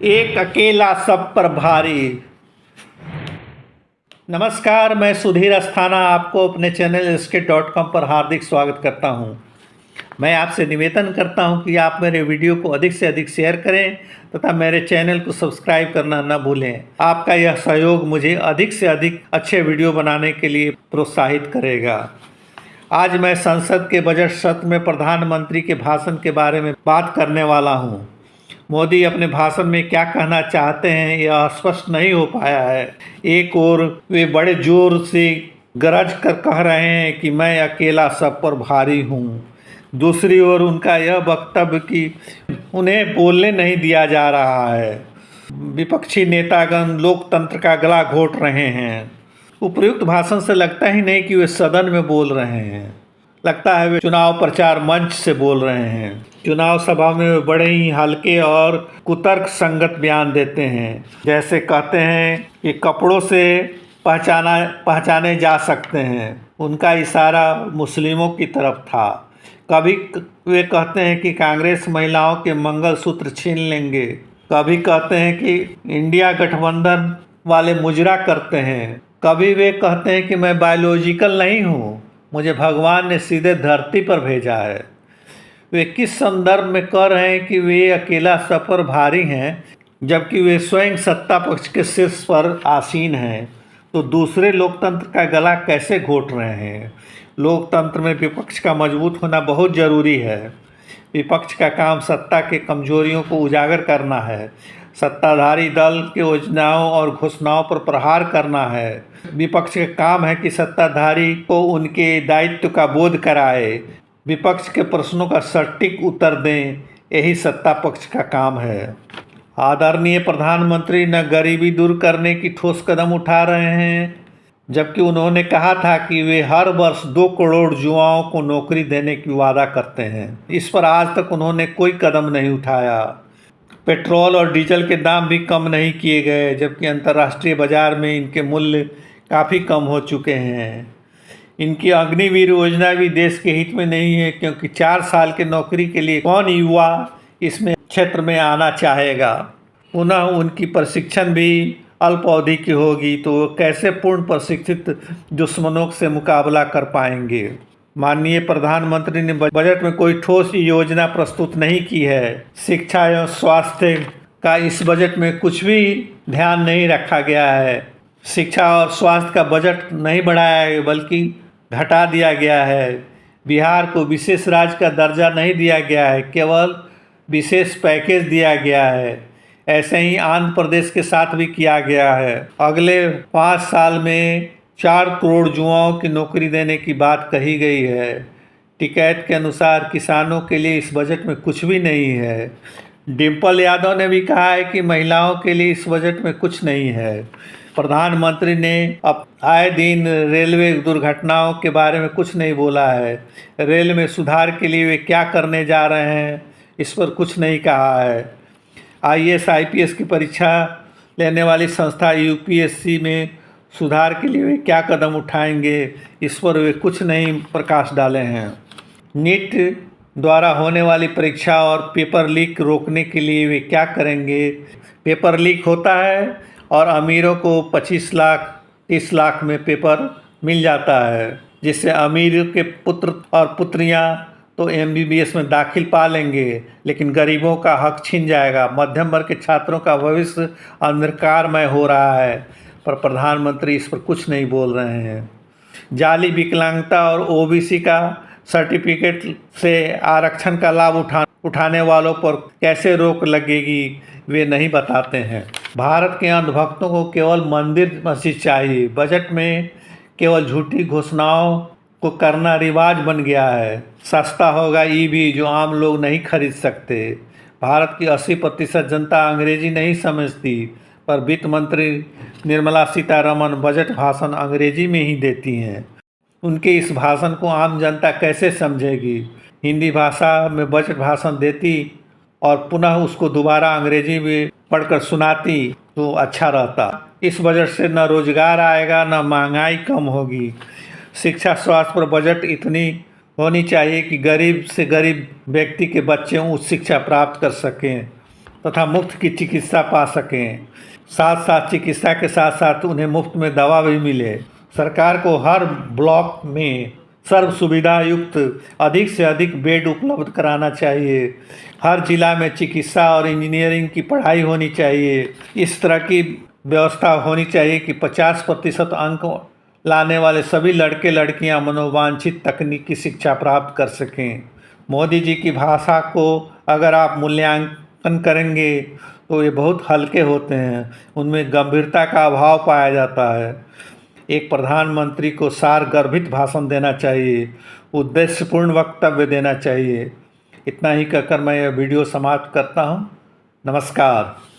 एक अकेला सब पर भारी। नमस्कार, मैं सुधीर अस्थाना आपको अपने चैनल SK.com पर हार्दिक स्वागत करता हूं। मैं आपसे निवेदन करता हूं कि आप मेरे वीडियो को अधिक से अधिक शेयर करें तथा मेरे चैनल को सब्सक्राइब करना न भूलें। आपका यह सहयोग मुझे अधिक से अधिक अच्छे वीडियो बनाने के लिए प्रोत्साहित करेगा। आज मैं संसद के बजट सत्र में प्रधानमंत्री के भाषण के बारे में बात करने वाला हूं। मोदी अपने भाषण में क्या कहना चाहते हैं यह स्पष्ट नहीं हो पाया है। एक ओर वे बड़े जोर से गरज कर कह रहे हैं कि मैं अकेला सब पर भारी हूँ। दूसरी ओर उनका यह वक्तव्य कि उन्हें बोलने नहीं दिया जा रहा है। विपक्षी नेतागण लोकतंत्र का गला घोट रहे हैं। उपयुक्त भाषण से लगता ही नहीं कि वे सदन में बोल रहे हैं, लगता है वे चुनाव प्रचार मंच से बोल रहे हैं। चुनाव सभा में वे बड़े ही हल्के और कुतर्क संगत बयान देते हैं, जैसे कहते हैं कि कपड़ों से पहचाने जा सकते हैं। उनका इशारा मुस्लिमों की तरफ था। कभी वे कहते हैं कि कांग्रेस महिलाओं के मंगलसूत्र छीन लेंगे, कभी कहते हैं कि इंडिया गठबंधन वाले मुजरा करते हैं, कभी वे कहते हैं कि मैं बायोलॉजिकल नहीं हूँ, मुझे भगवान ने सीधे धरती पर भेजा है। वे किस संदर्भ में कह रहे हैं कि वे अकेला सब पर भारी हैं, जबकि वे स्वयं सत्ता पक्ष के शीर्ष पर आसीन हैं, तो दूसरे लोकतंत्र का गला कैसे घोट रहे हैं। लोकतंत्र में विपक्ष का मजबूत होना बहुत ज़रूरी है। विपक्ष का काम सत्ता के कमजोरियों को उजागर करना है, सत्ताधारी दल के योजनाओं और घोषणाओं पर प्रहार करना है। विपक्ष का काम है कि सत्ताधारी को उनके दायित्व का बोध कराए, विपक्ष के प्रश्नों का सटीक उत्तर दें। यही सत्ता पक्ष का काम है। आदरणीय प्रधानमंत्री न गरीबी दूर करने की ठोस कदम उठा रहे हैं, जबकि उन्होंने कहा था कि वे हर वर्ष 2 करोड़ युवाओं को नौकरी देने की वादा करते हैं। इस पर आज तक उन्होंने कोई कदम नहीं उठाया। पेट्रोल और डीजल के दाम भी कम नहीं किए गए, जबकि अंतर्राष्ट्रीय बाजार में इनके मूल्य काफ़ी कम हो चुके हैं। इनकी अग्निवीर योजना भी देश के हित में नहीं है, क्योंकि 4 साल की नौकरी के लिए कौन युवा इसमें क्षेत्र में आना चाहेगा। पुनः उनकी प्रशिक्षण भी अल्प अवधि की होगी, तो वो कैसे पूर्ण प्रशिक्षित दुश्मनों से मुकाबला कर पाएंगे। माननीय प्रधानमंत्री ने बजट में कोई ठोस योजना प्रस्तुत नहीं की है। शिक्षा एवं स्वास्थ्य का इस बजट में कुछ भी ध्यान नहीं रखा गया है। शिक्षा और स्वास्थ्य का बजट नहीं बढ़ाया है, बल्कि घटा दिया गया है। बिहार को विशेष राज्य का दर्जा नहीं दिया गया है, केवल विशेष पैकेज दिया गया है। ऐसे ही आंध्र प्रदेश के साथ भी किया गया है। अगले 5 साल में 4 करोड़ युवाओं की नौकरी देने की बात कही गई है। टिकैत के अनुसार किसानों के लिए इस बजट में कुछ भी नहीं है। डिम्पल यादव ने भी कहा है कि महिलाओं के लिए इस बजट में कुछ नहीं है। प्रधानमंत्री ने अब आए दिन रेलवे दुर्घटनाओं के बारे में कुछ नहीं बोला है। रेल में सुधार के लिए वे क्या करने जा रहे हैं, इस पर कुछ नहीं कहा है। IAS IPS की परीक्षा लेने वाली संस्था UPSC में सुधार के लिए वे क्या कदम उठाएंगे, इस पर वे कुछ नहीं प्रकाश डाले हैं। नीट द्वारा होने वाली परीक्षा और पेपर लीक रोकने के लिए वे क्या करेंगे। पेपर लीक होता है और अमीरों को 25 लाख 30 लाख में पेपर मिल जाता है, जिससे अमीर के पुत्र और पुत्रियां तो MBBS में दाखिल पा लेंगे, लेकिन गरीबों का हक छीन जाएगा। मध्यम वर्ग के छात्रों का भविष्य अंधकारमय हो रहा है, पर प्रधानमंत्री इस पर कुछ नहीं बोल रहे हैं। जाली विकलांगता और OBC का सर्टिफिकेट से आरक्षण का लाभ उठाने वालों पर कैसे रोक लगेगी, वे नहीं बताते हैं। भारत के अंधभक्तों को केवल मंदिर मस्जिद चाहिए। बजट में केवल झूठी घोषणाओं को करना रिवाज बन गया है। सस्ता होगा EV जो आम लोग नहीं खरीद सकते। भारत की 80% जनता अंग्रेजी नहीं समझती, पर वित्त मंत्री निर्मला सीतारमण बजट भाषण अंग्रेजी में ही देती हैं। उनके इस भाषण को आम जनता कैसे समझेगी। हिंदी भाषा में बजट भाषण देती और पुनः उसको दोबारा अंग्रेजी में पढ़कर सुनाती तो अच्छा रहता। इस बजट से न रोजगार आएगा, न महंगाई कम होगी। शिक्षा स्वास्थ्य पर बजट इतनी होनी चाहिए कि गरीब से गरीब व्यक्ति के बच्चे उच्च शिक्षा प्राप्त कर सकें। तथा मुफ्त की चिकित्सा पा सकें। साथ साथ चिकित्सा के साथ साथ उन्हें मुफ्त में दवा भी मिले। सरकार को हर ब्लॉक में सर्व सुविधा युक्त अधिक से अधिक बेड उपलब्ध कराना चाहिए। हर जिला में चिकित्सा और इंजीनियरिंग की पढ़ाई होनी चाहिए। इस तरह की व्यवस्था होनी चाहिए कि 50% अंक लाने वाले सभी लड़के लड़कियां मनोवांछित तकनीकी शिक्षा प्राप्त कर सकें। मोदी जी की भाषा को अगर आप मूल्यांकन करेंगे तो ये बहुत हल्के होते हैं, उनमें गंभीरता का अभाव पाया जाता है। एक प्रधानमंत्री को सारगर्भित भाषण देना चाहिए, उद्देश्यपूर्ण वक्तव्य देना चाहिए। इतना ही कहकर मैं यह वीडियो समाप्त करता हूँ। नमस्कार।